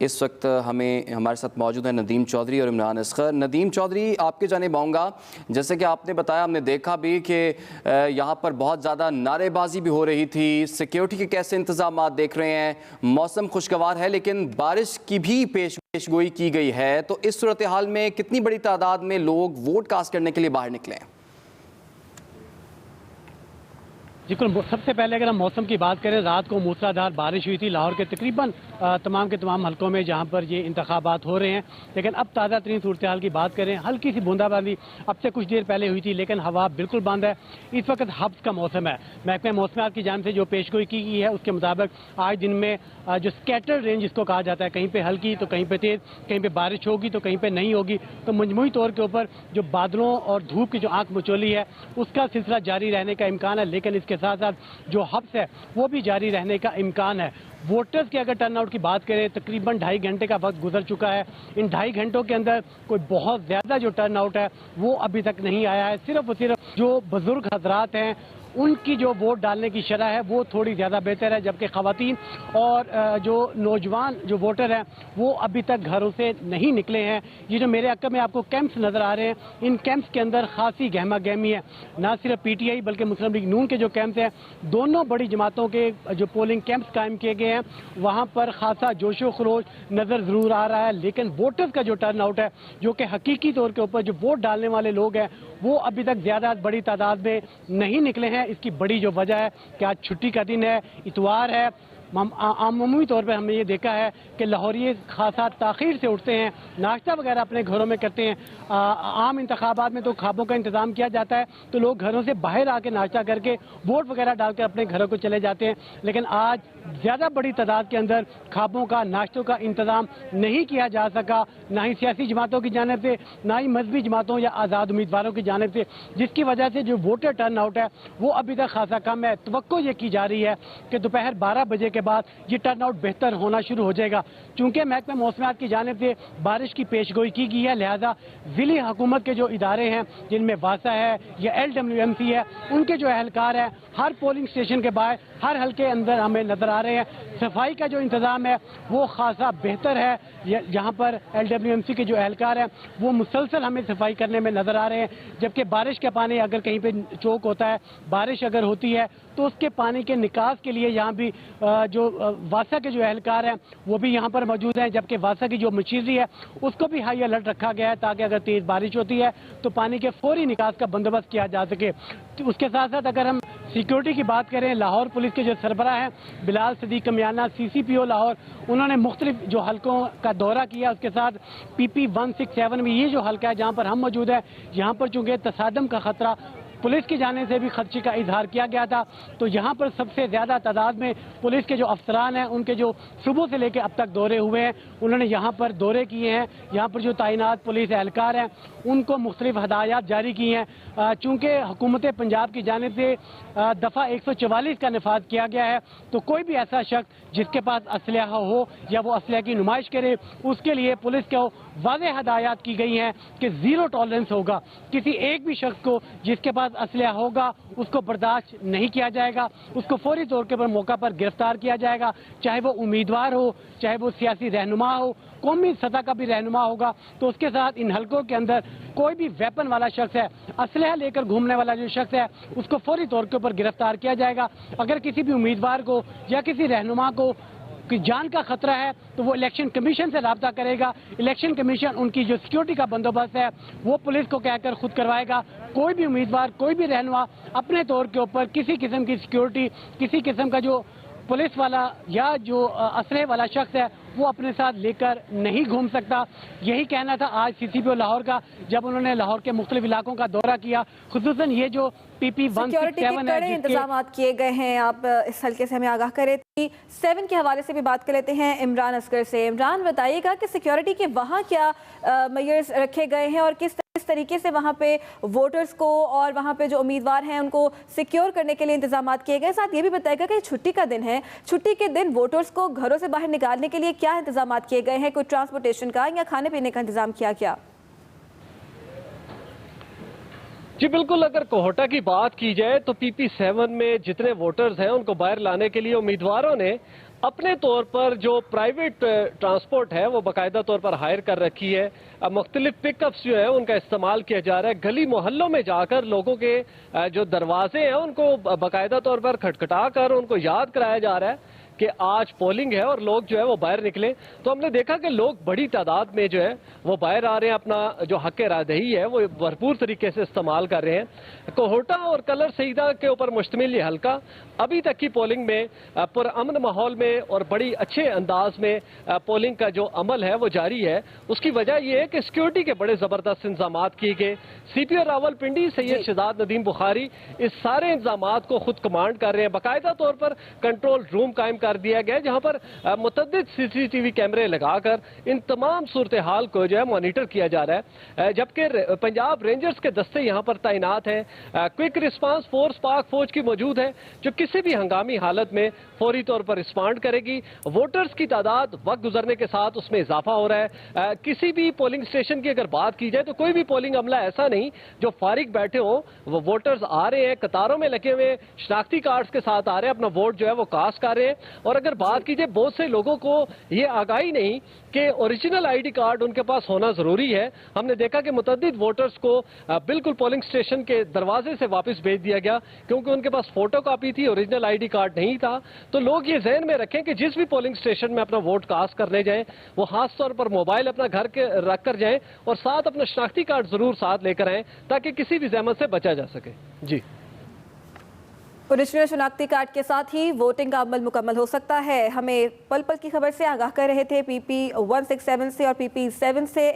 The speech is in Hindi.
इस वक्त हमारे साथ मौजूद है नदीम चौधरी और इमरान असगर। नदीम चौधरी, आपके जानिब आऊँगा। जैसे कि आपने बताया, हमने देखा भी कि यहाँ पर बहुत ज़्यादा नारेबाजी भी हो रही थी। सिक्योरिटी के कैसे इंतजाम देख रहे हैं? मौसम खुशगवार है लेकिन बारिश की भी पेशगोई की गई है, तो इस सूरत हाल में कितनी बड़ी तादाद में लोग वोट कास्ट करने के लिए बाहर निकले हैं? जी, सबसे पहले अगर हम मौसम की बात करें, रात को मूसलाधार बारिश हुई थी लाहौर के तकरीबन तमाम के तमाम हलकों में जहां पर ये इंतखाबात हो रहे हैं। लेकिन अब ताज़ा तरीन सूरत हाल की बात करें, हल्की सी बूंदाबांदी अब से कुछ देर पहले हुई थी, लेकिन हवा बिल्कुल बंद है। इस वक्त हब्स का मौसम है। महकमा मौसमियात की जानिब से जो पेशगोई की गई है उसके मुताबिक आज दिन में जो स्कैटर्ड रेंज जिसको कहा जाता है, कहीं पर हल्की तो कहीं पर तेज़, कहीं पर बारिश होगी तो कहीं पर नहीं होगी। तो मजमूई तौर के ऊपर जो बादलों और धूप की जो आंख मचोली है उसका सिलसिला जारी रहने का इम्कान है। लेकिन इसके साथ साथ जो हब्स है वो भी जारी रहने का इम्कान है। वोटर्स की अगर टर्नआउट की बात करें, तकरीबन 2.5 घंटे का वक्त गुजर चुका है। इन 2.5 घंटों के अंदर कोई बहुत ज़्यादा जो टर्नआउट है वो अभी तक नहीं आया है। सिर्फ और सिर्फ जो बुजुर्ग हजरात हैं उनकी जो वोट डालने की शरह है वो थोड़ी ज़्यादा बेहतर है, जबकि ख़वातीन और जो नौजवान जो वोटर हैं वो अभी तक घरों से नहीं निकले हैं। ये जो मेरे अक्का में आपको कैंप्स नज़र आ रहे हैं, इन कैंप्स के अंदर खासी गहमा गहमी है। ना सिर्फ PTI बल्कि मुस्लिम लीग नून के जो कैंप्स हैं, दोनों बड़ी जमातों के जो पोलिंग कैंप्स कायम किए गए हैं, वहाँ पर खासा जोशो खरोश नज़र ज़रूर आ रहा है। लेकिन वोटर्स का जो टर्न आउट है, जो कि हकीकी तौर के ऊपर जो वोट डालने वाले लोग हैं वो अभी तक ज़्यादा बड़ी तादाद में नहीं निकले हैं। इसकी बड़ी जो वजह है कि आज छुट्टी का दिन है, इतवार है। आमूमी तौर पर हमने ये देखा है कि लाहौरी खासा ताख़ीर से उठते हैं, नाश्ता वगैरह अपने घरों में करते हैं। आम इंतखाबात में तो खाबों का इंतज़ाम किया जाता है, तो लोग घरों से बाहर आके नाश्ता करके वोट वगैरह डालकर अपने घरों को चले जाते हैं। लेकिन आज ज़्यादा बड़ी तादाद के अंदर खाबों का, नाश्तों का इंतज़ाम नहीं किया जा सका, ना ही सियासी जमातों की जानिब से, ना ही मजहबी जमातों या आज़ाद उम्मीदवारों की जानिब से, जिसकी वजह से जो वोटर टर्न आउट है वो अभी तक खासा कम है। तवक्को ये की जा रही है कि दोपहर 12 बजे के बाद ये टर्न आउट बेहतर होना शुरू हो जाएगा। चूंकि महकमा मौसमियात की जानिब से बारिश की पेशगोई की गई है, लिहाजा ज़िली हुकूमत के जो इदारे हैं जिनमें वासा है या LWMC है, उनके जो एहलकार हैं हर पोलिंग स्टेशन के बाहर हर हल्के अंदर हमें नजर आ रहे हैं। सफाई का जो इंतज़ाम है वो खासा बेहतर है। जहाँ पर LWMC के जो एहलकार हैं वो मुसलसल हमें सफाई करने में नजर आ रहे हैं। जबकि बारिश का पानी अगर कहीं पे चौक होता है, बारिश अगर होती है तो उसके पानी के निकास के लिए यहाँ भी जो वासा के जो एहलकार हैं वो भी यहाँ पर मौजूद हैं। जबकि वासा की जो मशीनरी है उसको भी हाई अलर्ट रखा गया है ताकि अगर तेज़ बारिश होती है तो पानी के फौरी निकास का बंदोबस्त किया जा सके। तो उसके साथ साथ अगर हम सिक्योरिटी की बात करें, लाहौर पुलिस के जो सरबराह हैं बिलाल सदीक कमियाना, CCPO लाहौर, उन्होंने मुख्तलिफ जो हलकों का दौरा किया। उसके साथ PP 167 में ये जो हल्का है जहाँ पर हम मौजूद है, यहाँ पर चूँकि तसादम का खतरा पुलिस की जाने से भी खदशे का इजहार किया गया था, तो यहाँ पर सबसे ज़्यादा तादाद में पुलिस के जो अफसरान हैं उनके जो सुबह से लेकर अब तक दौरे हुए हैं, उन्होंने यहाँ पर दौरे किए हैं। यहाँ पर जो तैनात पुलिस एहलकार हैं उनको मुख्तलिफ हदायत जारी की हैं। चूँकि हुकूमत पंजाब की जानिब से दफ़ा 144 का नफाज किया गया है, तो कोई भी ऐसा शख्स जिसके पास असलहा हो या वो असलहा की नुमाइश करे, उसके लिए पुलिस को वाज़ेह हदायत की गई हैं कि ज़ीरो टॉलरेंस होगा। किसी एक भी शख्स को जिसके पास असलहा होगा उसको बर्दाश्त नहीं किया जाएगा, उसको फौरी तौर के पर मौका पर गिरफ्तार किया जाएगा, चाहे वो उम्मीदवार हो, चाहे वो सियासी रहनुमा हो, कौमी सतह का भी रहनुमा होगा। तो उसके साथ इन हलकों के अंदर कोई भी वेपन वाला शख्स है, असलहा लेकर घूमने वाला जो शख्स है, उसको फौरी तौर के ऊपर गिरफ्तार किया जाएगा। अगर किसी भी उम्मीदवार को या किसी रहनुमा को कि जान का खतरा है तो वो इलेक्शन कमीशन से रब्ता करेगा। इलेक्शन कमीशन उनकी जो सिक्योरिटी का बंदोबस्त है वो पुलिस को कहकर खुद करवाएगा। कोई भी उम्मीदवार, कोई भी रहनुमा अपने तौर के ऊपर किसी किस्म की सिक्योरिटी, किसी किस्म का जो पुलिस वाला या जो असलहे वाला शख्स है वो अपने साथ लेकर नहीं घूम सकता। यही कहना था आज CCPO लाहौर का जब उन्होंने लाहौर के मुख्तलिफ इलाकों का दौरा किया, खुसूसन ये जो PP 167 है। इंतजाम किए गए हैं, आप इस हल्के से हमें आगाह करें। 7 के हवाले से भी बात कर लेते हैं इमरान असगर से। इमरान, बताइएगा कि सिक्योरिटी के वहाँ क्या मेजर्स रखे गए हैं और किस तरीके से वहाँ पे वोटर्स को और वहाँ पे जो उम्मीदवार हैं उनको सिक्योर करने के लिए इंतजाम किए गए। साथ ये भी बताएगा कि छुट्टी का दिन है, छुट्टी के दिन वोटर्स को घरों से बाहर निकालने के लिए क्या इंतजाम किए गए हैं? कोई ट्रांसपोर्टेशन का या खाने पीने का इंतजाम किया क्या? जी बिल्कुल, अगर कोहटा की बात की जाए तो PP 7 में जितने वोटर्स हैं उनको बाहर लाने के लिए उम्मीदवारों ने अपने तौर पर जो प्राइवेट ट्रांसपोर्ट है वो बाकायदा तौर पर हायर कर रखी है। मुख्तलिफ पिकअप्स जो है उनका इस्तेमाल किया जा रहा है। गली मोहल्लों में जाकर लोगों के जो दरवाजे हैं उनको बाकायदा तौर पर खटखटा कर उनको याद कराया जा रहा है कि आज पोलिंग है और लोग जो है वो बाहर निकले। तो हमने देखा कि लोग बड़ी तादाद में जो है वो बाहर आ रहे हैं, अपना जो हक रायदही है वो भरपूर तरीके से इस्तेमाल कर रहे हैं। कोहोटा और कलर सईदा के ऊपर मुश्तमिल ये हल्का अभी तक की पोलिंग में पुरअमन माहौल में और बड़ी अच्छे अंदाज में पोलिंग का जो अमल है वो जारी है। उसकी वजह यह है कि सिक्योरिटी के बड़े ज़बरदस्त इंतजाम किए गए। CPO रावलपिंडी सैयद शहजाद नदीम बुखारी इस सारे इंतजाम को खुद कमांड कर रहे हैं। बाकायदा तौर पर कंट्रोल रूम कायम कर दिया गया जहां पर मुतअद्दिद CCTV कैमरे लगाकर इन तमाम सूरत हाल को जो है मॉनिटर किया जा रहा है। जबकि पंजाब रेंजर्स के दस्ते यहां पर तैनात हैं। क्विक रिस्पांस फोर्स पाक फौज की मौजूद है जो किसी भी हंगामी हालत में फौरी तौर पर रिस्पॉन्ड करेगी। वोटर्स की तादाद वक्त गुजरने के साथ उसमें इजाफा हो रहा है। किसी भी पोलिंग स्टेशन की अगर बात की जाए तो कोई भी पोलिंग अमला ऐसा नहीं जो फारिग बैठे हो। वो वोटर्स आ रहे हैं, कतारों में लगे हुए शनाख्ती कार्ड्स के साथ आ रहे हैं, अपना वोट जो है वो कास्ट कर रहे हैं। और अगर बात की जाए बहुत से लोगों को ये आगाही नहीं कि ओरिजिनल ID कार्ड उनके पास होना जरूरी है। हमने देखा कि मुतअद्दिद वोटर्स को बिल्कुल पोलिंग स्टेशन के दरवाजे से वापस भेज दिया गया क्योंकि उनके पास फोटो कॉपी थी, ओरिजिनल ID कार्ड नहीं था। तो लोग ये जहन में रखें कि जिस भी पोलिंग स्टेशन में अपना वोट कास्ट करने जाएं वो खास तौर पर मोबाइल अपना घर के रख कर जाएं और साथ अपना शनाख्ती कार्ड जरूर साथ लेकर आएं ताकि किसी भी जहमत से बचा जा सके। जी, ओरिजिनल शनाख्ती कार्ड के साथ ही वोटिंग का अमल मुकम्मल हो सकता है। हमें पल पल की खबर से आगाह कर रहे थे PP 167 से और PP 7 से।